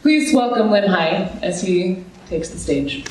Please welcome Limhi as he takes the stage.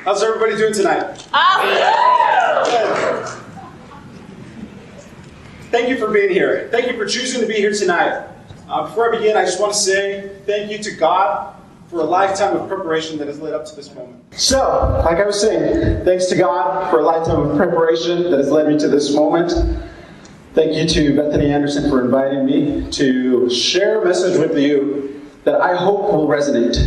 How's everybody doing tonight? Thank you for being here. Thank you for choosing to be here tonight. Before I begin, I just want to say thank you to God for a lifetime of preparation that has led up to this moment. So, like I was saying, thanks to God for a lifetime of preparation that has led me to this moment. Thank you to Bethany Anderson for inviting me to share a message with you that I hope will resonate.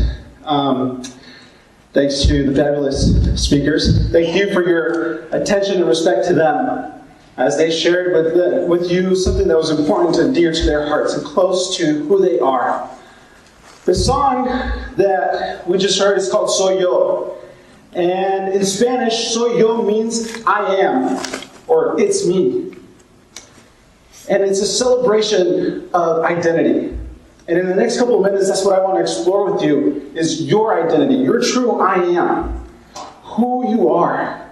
Thanks to the fabulous speakers. Thank you for your attention and respect to them as they shared with you something that was important and dear to their hearts and close to who they are. The song that we just heard is called Soy Yo. And in Spanish, Soy Yo means I am, or it's me. And it's a celebration of identity. And in the next couple of minutes, that's what I want to explore with you, is your identity, your true I am, who you are.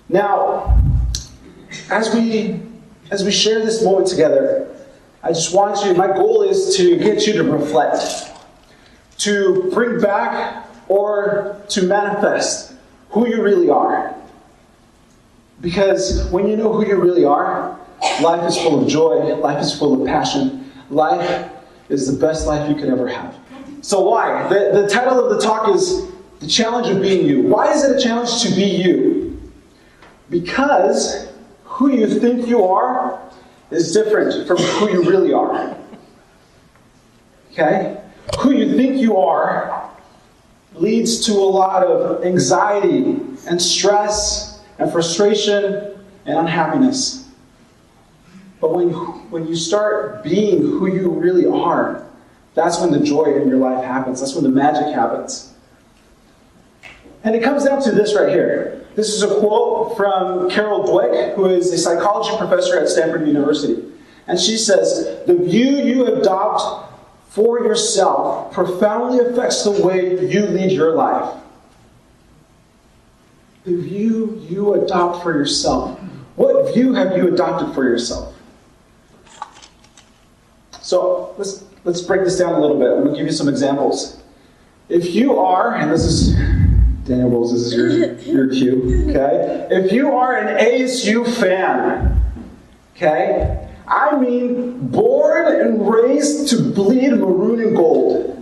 Now, as we share this moment together, I just want you, my goal is to get you to reflect, to bring back or to manifest who you really are. Because when you know who you really are, life is full of joy, life is full of passion. Life is the best life you could ever have. So why? The title of the talk is The Challenge of Being You. Why is it a challenge to be you? Because who you think you are is different from who you really are. Okay? Who you think you are leads to a lot of anxiety and stress and frustration and unhappiness. But when you start being who you really are, that's when the joy in your life happens. That's when the magic happens. And it comes down to this right here. This is a quote from Carol Dweck, who is a psychology professor at Stanford University. And she says, "The view you adopt for yourself profoundly affects the way you lead your life." The view you adopt for yourself. What view have you adopted for yourself? So let's break this down a little bit. I'm going to give you some examples. If you are, and this is Daniel Bowles, this is your cue, okay? If you are an ASU fan, okay? I mean, born and raised to bleed maroon and gold,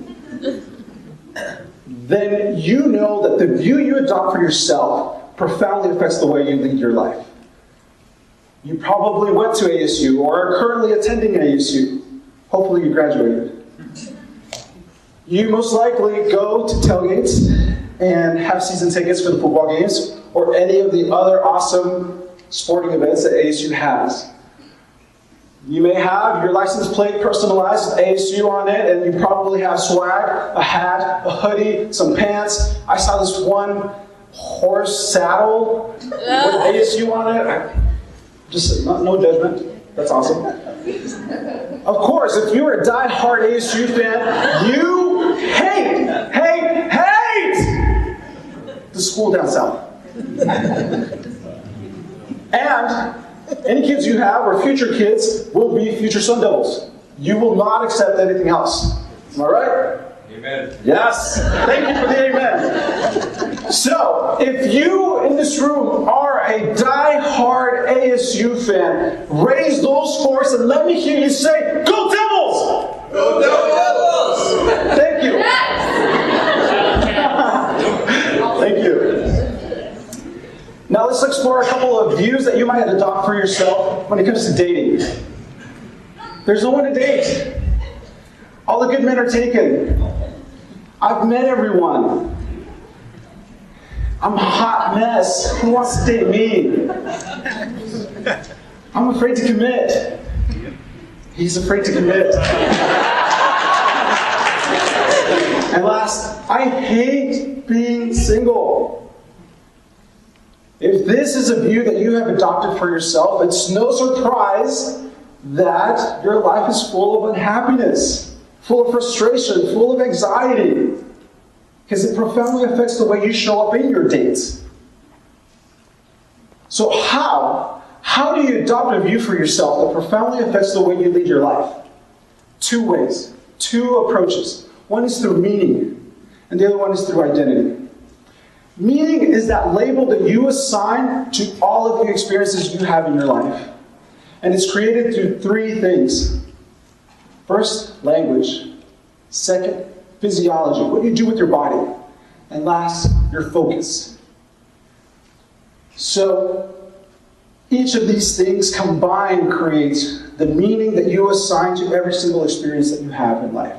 then you know that the view you adopt for yourself profoundly affects the way you lead your life. You probably went to ASU or are currently attending ASU. Hopefully you graduated. You most likely go to tailgates and have season tickets for the football games or any of the other awesome sporting events that ASU has. You may have your license plate personalized with ASU on it, and you probably have swag, a hat, a hoodie, some pants. I saw this one horse saddle with ASU on it. Just no judgment. That's awesome. Of course, if you're a die-hard ASU fan, you hate the school down south. And any kids you have or future kids will be future Sun Devils. You will not accept anything else. Am I right? Amen. Yes. Thank you for the amen. So, if you in this room are a die-hard ASU fan, raise those fours and let me hear you say, "Go Devils!" Go Devils! Thank you. Thank you. Now let's explore a couple of views that you might adopt for yourself when it comes to dating. There's no one to date. All the good men are taken. I've met everyone. I'm a hot mess. Who wants to date me? I'm afraid to commit. He's afraid to commit. And last, I hate being single. If this is a view that you have adopted for yourself, it's no surprise that your life is full of unhappiness, full of frustration, full of anxiety, because it profoundly affects the way you show up in your dates. So how do you adopt a view for yourself that profoundly affects the way you lead your life? Two ways, two approaches. One is through meaning, and the other one is through identity. Meaning is that label that you assign to all of the experiences you have in your life. And it's created through three things. First, language. Second, physiology. What do you do with your body? And last, your focus. So, each of these things combined creates the meaning that you assign to every single experience that you have in life.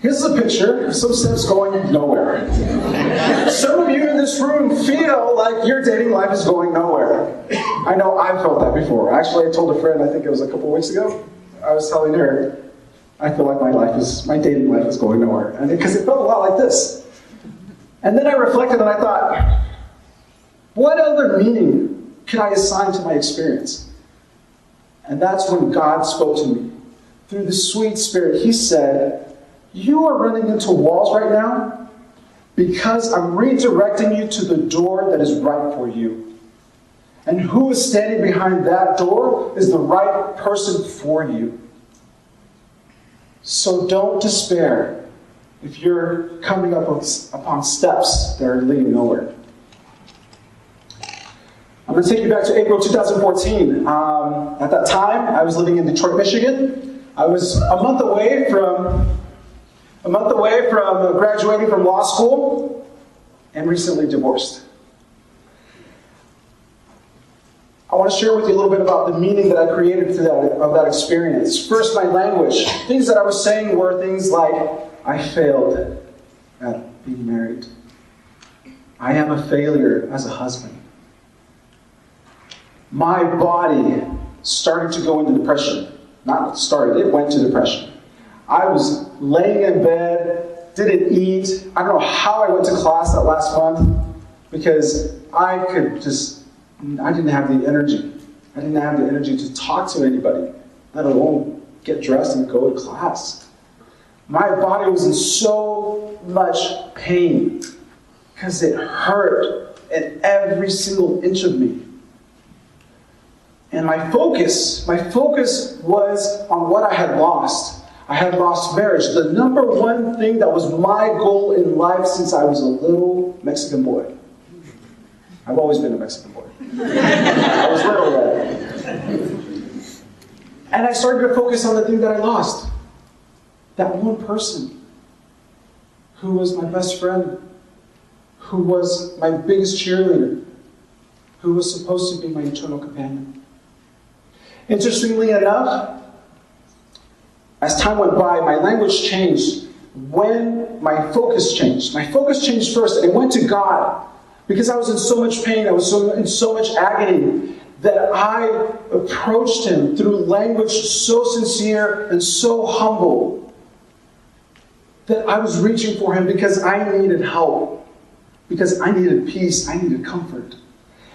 Here's a picture of some steps going nowhere. Some of you in this room feel like your dating life is going nowhere. I know I've felt that before. Actually, I told a friend, I think it was a couple weeks ago, I was telling her, I feel like my dating life is going nowhere. And because it felt a lot like this. And then I reflected and I thought, what other meaning could I assign to my experience? And that's when God spoke to me. Through the sweet Spirit, He said, you are running into walls right now because I'm redirecting you to the door that is right for you. And who is standing behind that door is the right person for you. So don't despair if you're coming up upon steps that are leading nowhere. I'm going to take you back to April 2014. At that time, I was living in Detroit, Michigan. I was a month away from graduating from law school and recently divorced. I want to share with you a little bit about the meaning that I created of that experience. First, my language. Things that I was saying were things like, I failed at being married. I am a failure as a husband. My body started to go into depression. Not started, it went to depression. I was laying in bed, didn't eat. I don't know how I went to class that last month because I didn't have the energy. I didn't have the energy to talk to anybody, let alone get dressed and go to class. My body was in so much pain because it hurt in every single inch of me. And my focus was on what I had lost. I had lost marriage. The number one thing that was my goal in life since I was a little Mexican boy. I've always been a Mexican boy. I was little then. And I started to focus on the thing that I lost. That one person who was my best friend, who was my biggest cheerleader, who was supposed to be my eternal companion. Interestingly enough, as time went by, my language changed when my focus changed. My focus changed first, and it went to God. Because I was in so much pain, I was in so much agony, that I approached Him through language so sincere and so humble that I was reaching for Him because I needed help, because I needed peace, I needed comfort.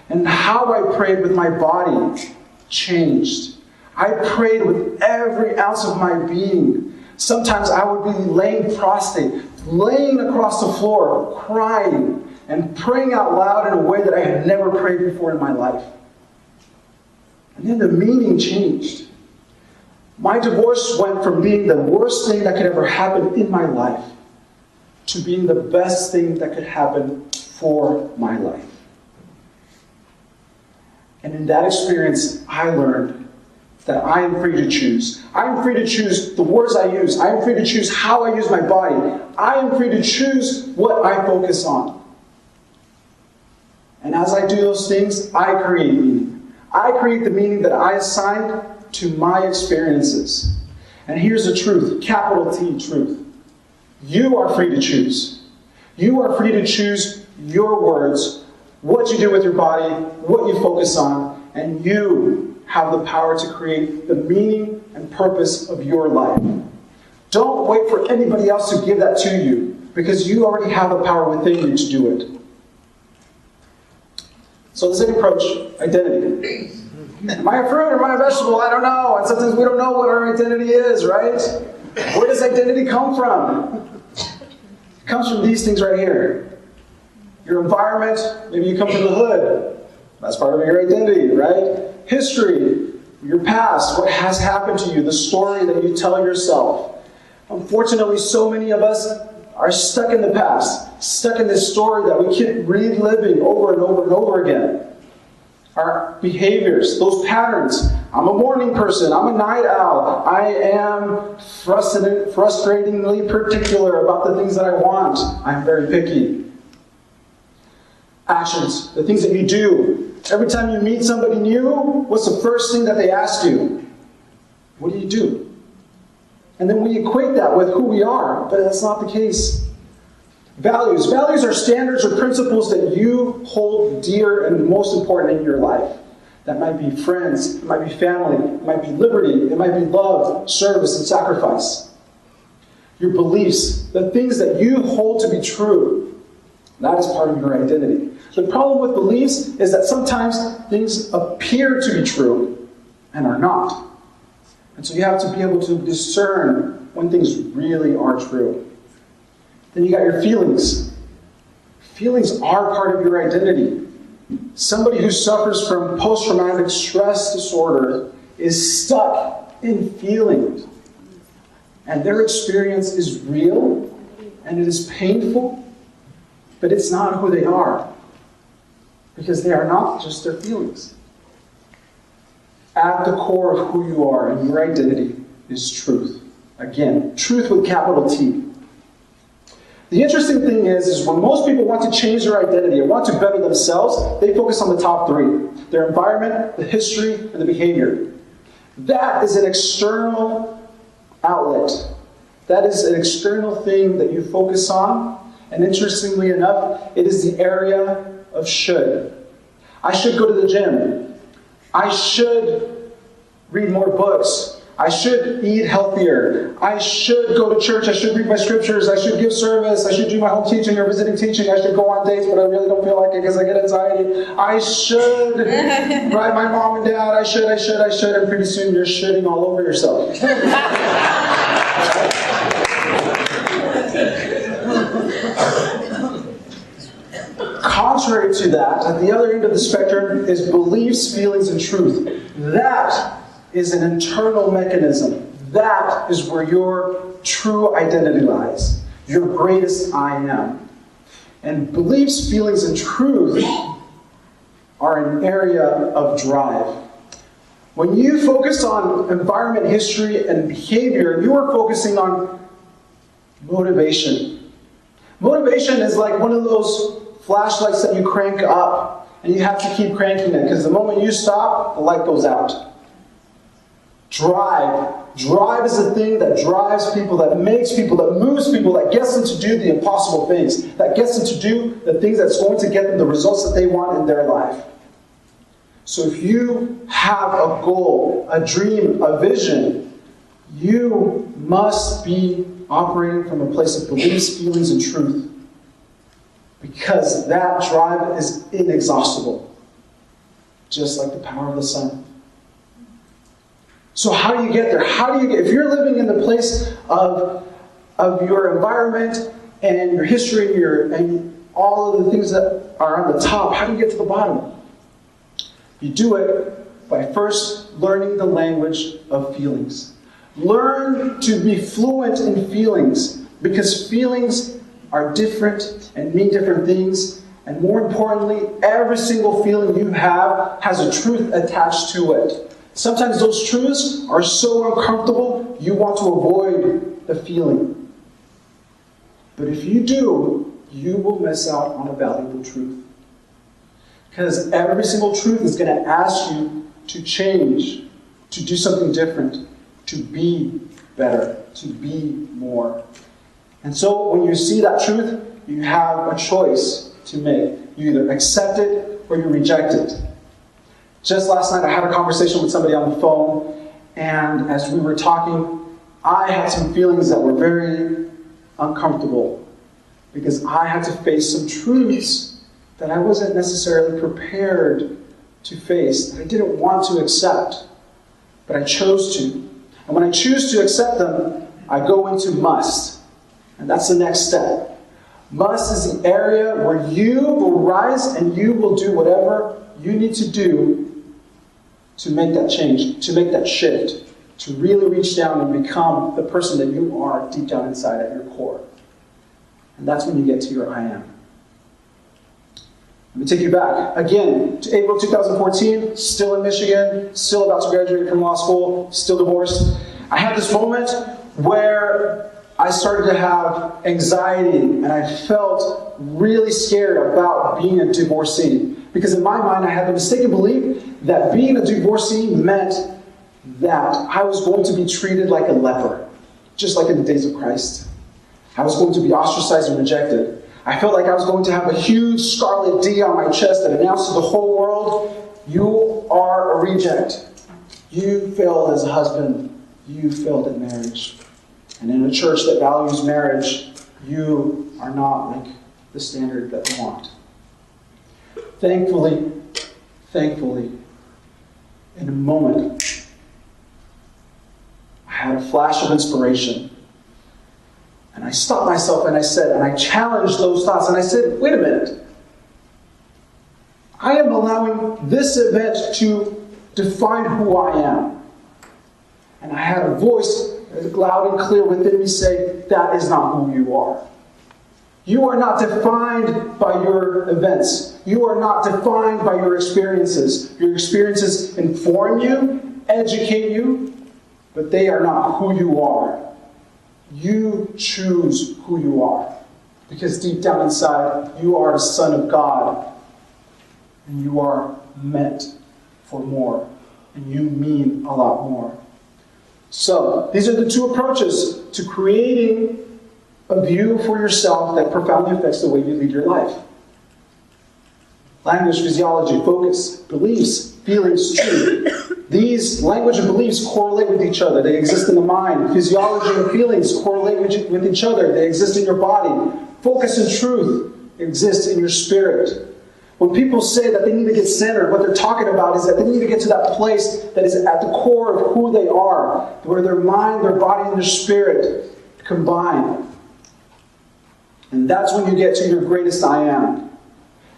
And how I prayed with my body changed. I prayed with every ounce of my being. Sometimes I would be laying prostrate, laying across the floor, crying, and praying out loud in a way that I had never prayed before in my life. And then the meaning changed. My divorce went from being the worst thing that could ever happen in my life to being the best thing that could happen for my life. And in that experience, I learned that I am free to choose. I am free to choose the words I use. I am free to choose how I use my body. I am free to choose what I focus on. And as I do those things, I create meaning. I create the meaning that I assigned to my experiences. And here's the truth, capital T truth. You are free to choose. You are free to choose your words, what you do with your body, what you focus on, and you have the power to create the meaning and purpose of your life. Don't wait for anybody else to give that to you, because you already have the power within you to do it. So the second approach, identity. Am I a fruit or am I a vegetable? I don't know. And sometimes we don't know what our identity is, right? Where does identity come from? It comes from these things right here. Your environment, maybe you come from the hood. That's part of your identity, right? History, your past, what has happened to you, the story that you tell yourself. Unfortunately, so many of us are stuck in the past, stuck in this story that we keep reliving over and over and over again. Our behaviors, those patterns. I'm a morning person, I'm a night owl, I am frustratingly particular about the things that I want. I'm very picky. Actions, the things that you do. Every time you meet somebody new, what's the first thing that they ask you? What do you do? And then we equate that with who we are, but that's not the case. Values. Values are standards or principles that you hold dear and most important in your life. That might be friends, it might be family, it might be liberty, it might be love, service, and sacrifice. Your beliefs, the things that you hold to be true, that is part of your identity. The problem with beliefs is that sometimes things appear to be true and are not. And so you have to be able to discern when things really are true. Then you got your feelings. Feelings are part of your identity. Somebody who suffers from post-traumatic stress disorder is stuck in feelings. And their experience is real, and it is painful, but it's not who they are. Because they are not just their feelings. At the core of who you are and your identity is truth. Again, truth with capital T. The interesting thing is when most people want to change their identity and want to better themselves, they focus on the top three. Their environment, the history, and the behavior. That is an external outlet. That is an external thing that you focus on. And interestingly enough, it is the area of should. I should go to the gym. I should read more books. I should eat healthier. I should go to church. I should read my scriptures. I should give service. I should do my home teaching or visiting teaching. I should go on dates, but I really don't feel like it because I get anxiety. I should write my mom and dad. I should. And pretty soon you're shitting all over yourself. Contrary to that, at the other end of the spectrum is beliefs, feelings, and truth. That is an internal mechanism. That is where your true identity lies. Your greatest I am. And beliefs, feelings, and truth are an area of drive. When you focus on environment, history, and behavior, you are focusing on motivation. Motivation is like one of those flashlights that you crank up, and you have to keep cranking it, because the moment you stop, the light goes out. Drive. Drive is the thing that drives people, that makes people, that moves people, that gets them to do the impossible things, that gets them to do the things that's going to get them the results that they want in their life. So if you have a goal, a dream, a vision, you must be operating from a place of beliefs, feelings, and truth. Because that drive is inexhaustible. Just like the power of the sun. So how do you get there? If you're living in the place of your environment and your history and all of the things that are on the top, how do you get to the bottom? You do it by first learning the language of feelings. Learn to be fluent in feelings, because feelings are different and mean different things. And more importantly, every single feeling you have has a truth attached to it. Sometimes those truths are so uncomfortable, you want to avoid the feeling. But if you do, you will miss out on a valuable truth. Because every single truth is going to ask you to change, to do something different, to be better, to be more. And so when you see that truth, you have a choice to make. You either accept it or you reject it. Just last night I had a conversation with somebody on the phone, and as we were talking, I had some feelings that were very uncomfortable because I had to face some truths that I wasn't necessarily prepared to face, that I didn't want to accept, but I chose to. And when I choose to accept them, I go into must. And that's the next step. Must is the area where you will rise and you will do whatever you need to do to make that change, to make that shift, to really reach down and become the person that you are deep down inside at your core. And that's when you get to your I am. Let me take you back again to April 2014, still in Michigan, still about to graduate from law school, still divorced. I had this moment where I started to have anxiety and I felt really scared about being a divorcee. Because in my mind, I had the mistaken belief that being a divorcee meant that I was going to be treated like a leper, just like in the days of Christ. I was going to be ostracized and rejected. I felt like I was going to have a huge scarlet D on my chest that announced to the whole world, you are a reject. You failed as a husband. You failed at marriage. And in a church that values marriage, you are not like the standard that we want. Thankfully, in a moment, I had a flash of inspiration. And I stopped myself and I challenged those thoughts and I said, wait a minute. I am allowing this event to define who I am. And I had a voice loud and clear within me say, that is not who you are. You are not defined by your events. You are not defined by your experiences. Your experiences inform you, educate you, but they are not who you are. You choose who you are. Because deep down inside, you are a son of God. And you are meant for more. And you mean a lot more. So, these are the two approaches to creating a view for yourself that profoundly affects the way you lead your life. Language, physiology, focus, beliefs, feelings, truth. These language and beliefs correlate with each other. They exist in the mind. Physiology and feelings correlate with each other. They exist in your body. Focus and truth exist in your spirit. When people say that they need to get centered, what they're talking about is that they need to get to that place that is at the core of who they are, where their mind, their body, and their spirit combine. And that's when you get to your greatest I am.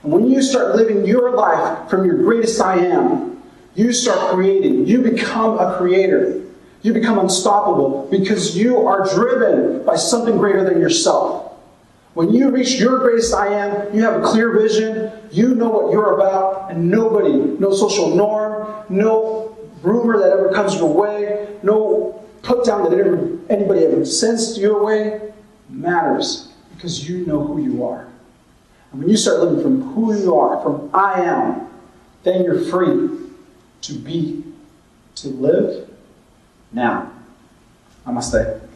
And when you start living your life from your greatest I am, you start creating. You become a creator. You become unstoppable because you are driven by something greater than yourself. When you reach your greatest I am, you have a clear vision, you know what you're about, and nobody, no social norm, no rumor that ever comes your way, no put down that anybody ever sends your way matters because you know who you are. And when you start living from who you are, from I am, then you're free to be, to live, now. Namaste.